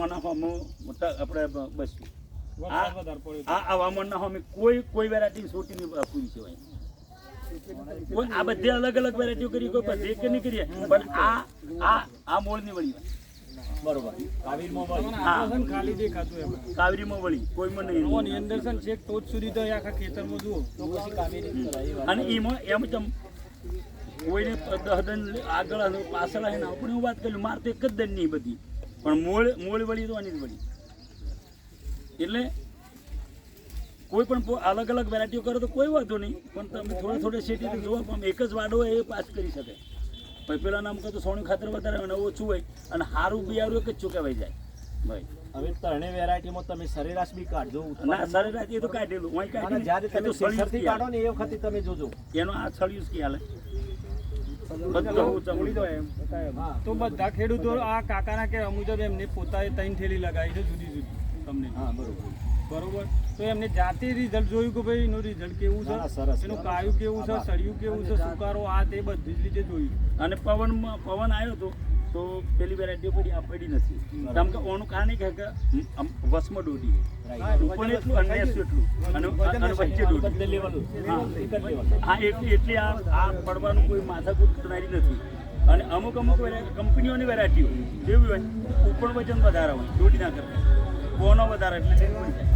આના હોમો આપણે બસ આ વામણના હોમે કોઈ વેરાયટી છોટી નહીં પૂરી છે કોઈ આ બધી અલગ અલગ વેરાયટીઓ કરી કોઈ બધી કે નહીં કરીએ પણ આ મોળની વળી બરોબર ખાલી દેખાતું એમ કાવેરીમાં વળી કોઈમાં નહીં ઓની અંદર છે છેક ટોચ સુધી તો આખા ખેતરમાં જુઓ તો પછી કાવેરી અને એમાં એમ ચમ કોઈને 10 દન આગળ પાછળ હે ને આપણે હું વાત કરી માર તો એક જ દન નહીં બધી પણ મોળ વળી તો આની જ વળી એટલે કોઈ પણ અલગ અલગ વેરાયટીઓ કરો તો કોઈ વાંધો નહીં પણ તમે થોડે શેટી જોવા પણ એક જ વાડો હોય એ પાસ કરી શકે ભાઈ પેલા નામ કહો તો સોનું ખાતર વધારે અને ઓછું હોય અને સારું બિયારું એક જ ચૂકવાઈ જાય ભાઈ હવે ત્રણે વેરાયટીમાં તમે સરેરાશ બી કાઢજો ના સરેરાશ એ તો કાઢેલું હું કાઢી જ્યારે તમે સેન્સરથી કાઢો ને એ વખતે તમે જોજો એનો આ છળિયું કે હાલે બધું ચમડી દો એમ તો બધા ખેડૂતો આ કાકાના કે મુજબ એમને પોતાએ 3 થેલી લગાવી છે જુદી જુદી તમને હા બરોબર તો એમને જાતે રિઝલ્ટ જોયું કે ભાઈ એનું રિઝલ્ટ કેવું છે એનું કાયું કેવું છે સળિયું કેવું છે સુકારો આ તે બધી જ રીતે જોયું અને પવન આવ્યો તો પેલી વેરાયટીઓ પડી નથી કેમ કે ઓનું કારણ એ કે વસમાં ડોડી ઉપર એટલું અને એટલું અને વચ્ચે ડોડી હા એટલી આ પડવાનું કોઈ માથાકૂટ કરનારી નથી અને અમુક કંપનીઓની વેરાયટીઓ જેવી હોય ઉપર વજન વધારે હોય ડોડી ના કરતા કોનો વધારે એટલે